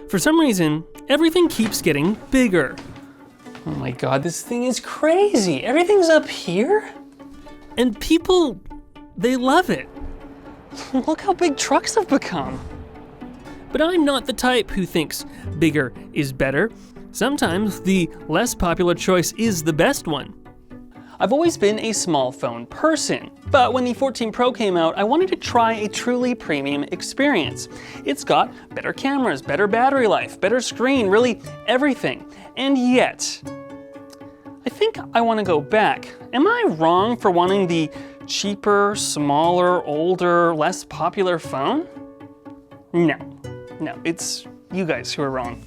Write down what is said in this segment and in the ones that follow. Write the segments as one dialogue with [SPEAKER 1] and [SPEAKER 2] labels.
[SPEAKER 1] For some reason, everything keeps getting bigger. Oh my God, this thing is crazy. Everything's up here. And people, they love it. Look how big trucks have become. But I'm not the type who thinks bigger is better. Sometimes the less popular choice is the best one. I've always been a small phone person, but when the 14 Pro came out, I wanted to try a truly premium experience. It's got better cameras, better battery life, better screen, really everything. And yet, I think I want to go back. Am I wrong for wanting the cheaper, smaller, older, less popular phone? No, it's you guys who are wrong.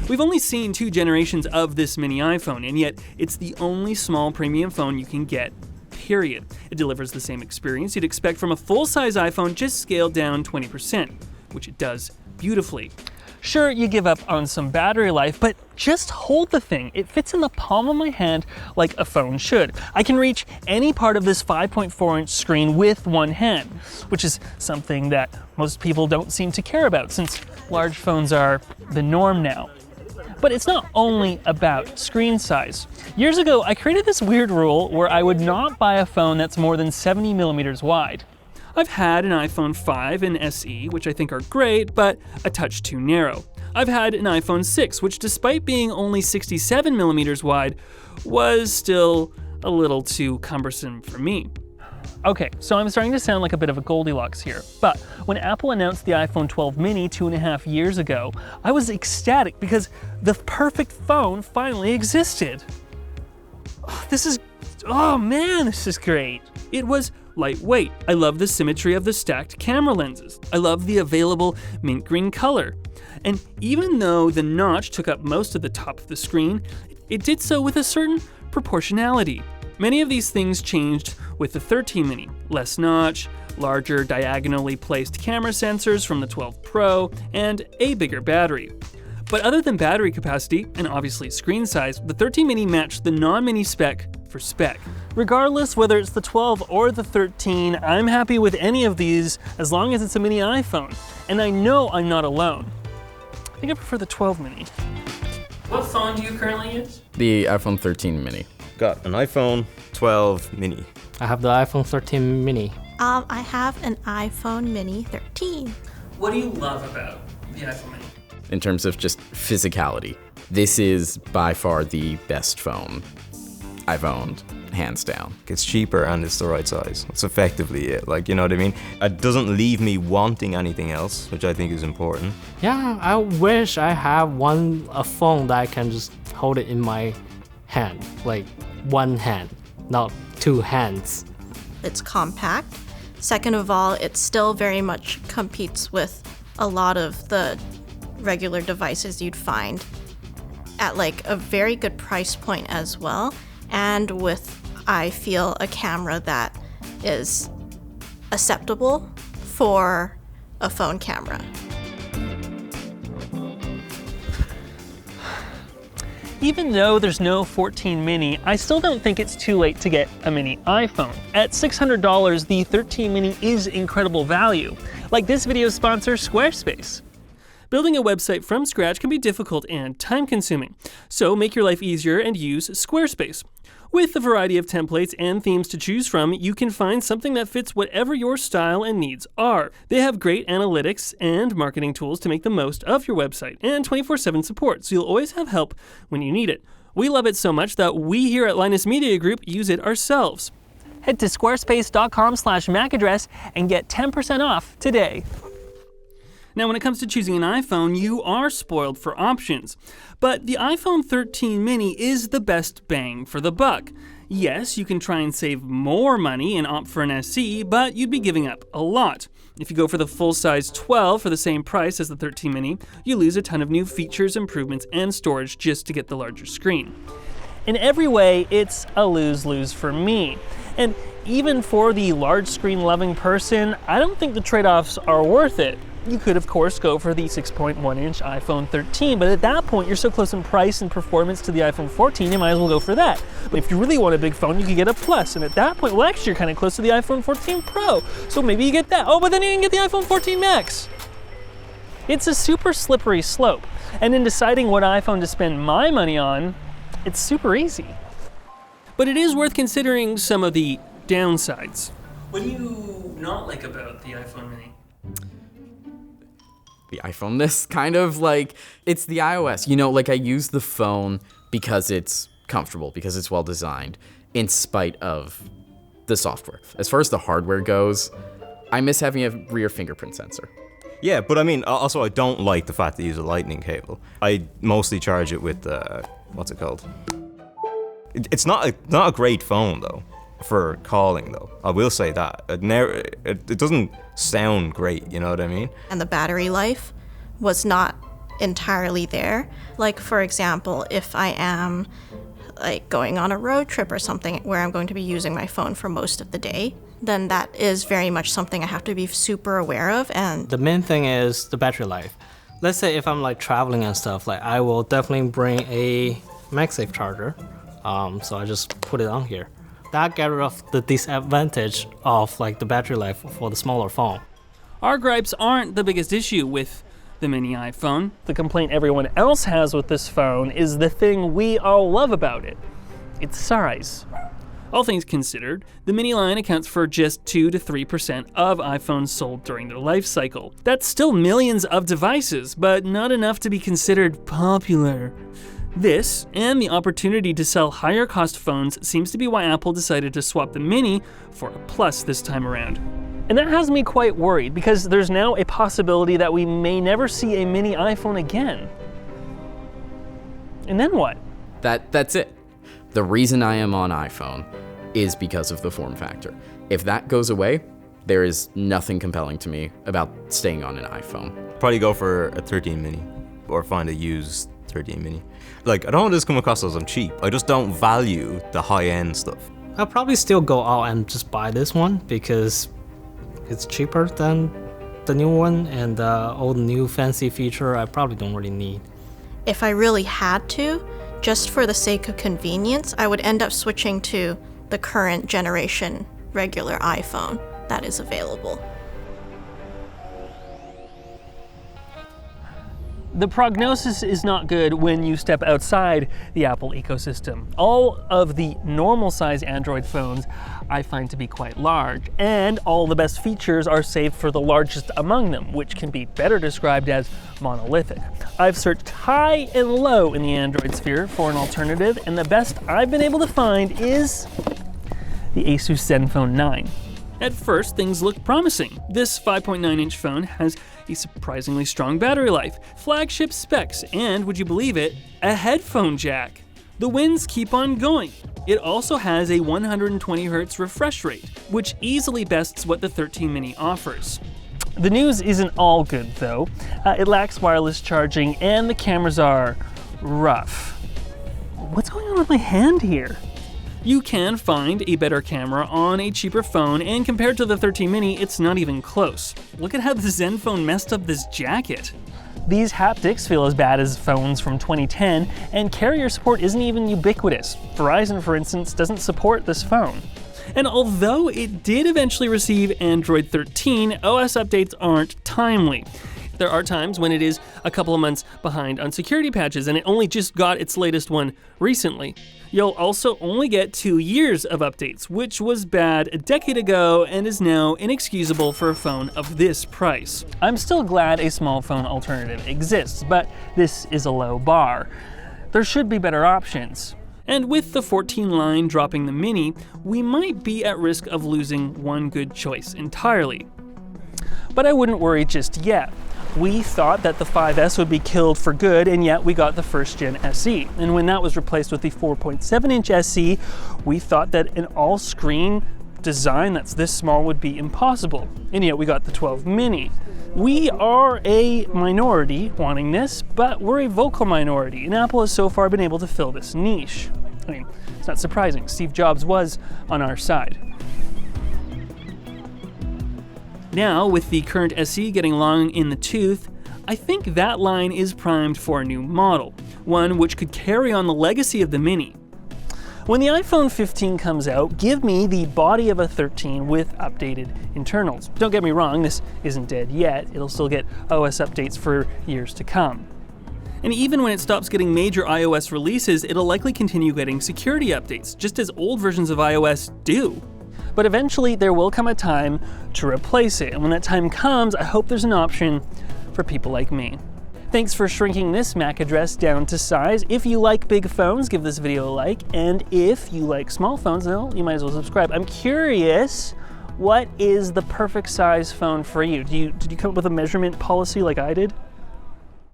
[SPEAKER 1] We've only seen 2 generations of this mini iPhone, and yet it's the only small premium phone you can get, period. It delivers the same experience you'd expect from a full-size iPhone, just scaled down 20%, which it does beautifully. Sure, you give up on some battery life, but just hold the thing. It fits in the palm of my hand like a phone should. I can reach any part of this 5.4-inch screen with one hand, which is something that most people don't seem to care about since large phones are the norm now. But it's not only about screen size. Years ago, I created this weird rule where I would not buy a phone that's more than 70 millimeters wide. I've had an iPhone 5 and SE, which I think are great, but a touch too narrow. I've had an iPhone 6, which despite being only 67 millimeters wide, was still a little too cumbersome for me. Okay, so I'm starting to sound like a bit of a Goldilocks here, but when Apple announced the iPhone 12 mini 2.5 years ago, I was ecstatic because the perfect phone finally existed. This is great. It was lightweight. I love the symmetry of the stacked camera lenses. I love the available mint green color. And even though the notch took up most of the top of the screen, it did so with a certain proportionality. Many of these things changed with the 13 mini. Less notch, larger diagonally placed camera sensors from the 12 Pro, and a bigger battery. But other than battery capacity, and obviously screen size, the 13 mini matched the non-mini spec for spec. Regardless whether it's the 12 or the 13, I'm happy with any of these as long as it's a mini iPhone. And I know I'm not alone. I think I prefer the 12 mini. What phone do you currently use?
[SPEAKER 2] The iPhone 13 mini.
[SPEAKER 3] Got an iPhone 12 mini.
[SPEAKER 4] I have the iPhone 13 mini.
[SPEAKER 5] I have an iPhone mini 13.
[SPEAKER 1] What do you love about the iPhone mini?
[SPEAKER 2] In terms of just physicality, this is by far the best phone I've owned, hands down.
[SPEAKER 3] It's cheaper and it's the right size. That's effectively it, you know what I mean? It doesn't leave me wanting anything else, which I think is important.
[SPEAKER 4] Yeah, I wish I have a phone that I can just hold it in my hand, like one hand, not two hands.
[SPEAKER 5] It's compact. Second of all, it still very much competes with a lot of the regular devices you'd find at a very good price point as well, and with, I feel, a camera that is acceptable for a phone camera.
[SPEAKER 1] Even though there's no 14 mini, I still don't think it's too late to get a mini iPhone. At $600, the 13 mini is incredible value, like this video's sponsor, Squarespace. Building a website from scratch can be difficult and time-consuming, so make your life easier and use Squarespace. With a variety of templates and themes to choose from, you can find something that fits whatever your style and needs are. They have great analytics and marketing tools to make the most of your website, and 24/7 support, so you'll always have help when you need it. We love it so much that we here at Linus Media Group use it ourselves. Head to squarespace.com/MacAddress and get 10% off today. Now, when it comes to choosing an iPhone, you are spoiled for options. But the iPhone 13 mini is the best bang for the buck. Yes, you can try and save more money and opt for an SE, but you'd be giving up a lot. If you go for the full-size 12 for the same price as the 13 mini, you lose a ton of new features, improvements, and storage just to get the larger screen. In every way, it's a lose-lose for me. And even for the large screen loving person, I don't think the trade-offs are worth it. You could, of course, go for the 6.1-inch iPhone 13, but at that point, you're so close in price and performance to the iPhone 14, you might as well go for that. But if you really want a big phone, you could get a Plus, and at that point, well, actually, you're kind of close to the iPhone 14 Pro, so maybe you get that. Oh, but then you can get the iPhone 14 Max. It's a super slippery slope, and in deciding what iPhone to spend my money on, it's super easy. But it is worth considering some of the downsides. What do you not like about the iPhone mini?
[SPEAKER 2] The iPhone, this kind of like, it's the iOS. You know, like I use the phone because it's comfortable, because it's well designed, in spite of the software. As far as the hardware goes, I miss having a rear fingerprint sensor.
[SPEAKER 3] Yeah, but I mean, also I don't like the fact that you use a lightning cable. I mostly charge it with, what's it called? It's not a great phone though, for calling though. I will say that. It doesn't sound great, you know what I mean?
[SPEAKER 5] And the battery life was not entirely there. Like, for example, if I am like going on a road trip or something where I'm going to be using my phone for most of the day, then that is very much something I have to be super aware of. And
[SPEAKER 4] The main thing is the battery life. Let's say if I'm like traveling and stuff, like I will definitely bring a MagSafe charger. So I just put it on here. That gets rid of the disadvantage of like the battery life for the smaller phone.
[SPEAKER 1] Our gripes aren't the biggest issue with the mini iPhone. The complaint everyone else has with this phone is the thing we all love about it: its size. All things considered, the mini line accounts for just 2 to 3% of iPhones sold during their life cycle. That's still millions of devices, but not enough to be considered popular. This, and the opportunity to sell higher cost phones, seems to be why Apple decided to swap the Mini for a Plus this time around. And that has me quite worried, because there's now a possibility that we may never see a mini iPhone again. And then what?
[SPEAKER 2] That's it. The reason I am on iPhone is because of the form factor. If that goes away, there is nothing compelling to me about staying on an iPhone.
[SPEAKER 3] Probably go for a 13 mini or find a used 13 mini. Like, I don't want this to come across as I'm cheap. I just don't value the high-end stuff.
[SPEAKER 4] I'll probably still go out and just buy this one because it's cheaper than the new one, and all the new fancy feature I probably don't really need.
[SPEAKER 5] if I really had to, just for the sake of convenience, I would end up switching to the current generation regular iPhone that is available.
[SPEAKER 1] The prognosis is not good when you step outside the Apple ecosystem. All of the normal size Android phones I find to be quite large, and all the best features are saved for the largest among them, which can be better described as monolithic. I've searched high and low in the Android sphere for an alternative, and the best I've been able to find is the Asus Zenfone 9. At first, things look promising. This 5.9-inch phone has a surprisingly strong battery life, flagship specs, and, would you believe it, a headphone jack. The wins keep on going. It also has a 120Hz refresh rate, which easily bests what the 13 Mini offers. The news isn't all good, though. It lacks wireless charging, and the cameras are rough. What's going on with my hand here? You can find a better camera on a cheaper phone, and compared to the 13 Mini, it's not even close. Look at how the Zenfone messed up this jacket. These haptics feel as bad as phones from 2010, and carrier support isn't even ubiquitous. Verizon, for instance, doesn't support this phone. And although it did eventually receive Android 13, OS updates aren't timely. There are times when it is a couple of months behind on security patches, and it only just got its latest one recently. You'll also only get 2 years of updates, which was bad a decade ago and is now inexcusable for a phone of this price. I'm still glad a small phone alternative exists, but this is a low bar. There should be better options. And with the 14 line dropping the Mini, we might be at risk of losing one good choice entirely. But I wouldn't worry just yet. We thought that the 5S would be killed for good, and yet we got the first gen SE. And when that was replaced with the 4.7-inch SE, we thought that an all-screen design that's this small would be impossible. And yet we got the 12 Mini. We are a minority wanting this, but we're a vocal minority, and Apple has so far been able to fill this niche. I mean, it's not surprising. Steve Jobs was on our side. Now, with the current SE getting long in the tooth, I think that line is primed for a new model, one which could carry on the legacy of the Mini. When the iPhone 15 comes out, give me the body of a 13 with updated internals. Don't get me wrong, this isn't dead yet. It'll still get OS updates for years to come. And even when it stops getting major iOS releases, it'll likely continue getting security updates, just as old versions of iOS do. But eventually there will come a time to replace it, and when that time comes, I hope there's an option for people like me. Thanks for shrinking this MAC address down to size. If you like big phones, give this video a like, and if you like small phones, well, you might as well subscribe. I'm curious, what is the perfect size phone for you? Did you come up with a measurement policy like I did?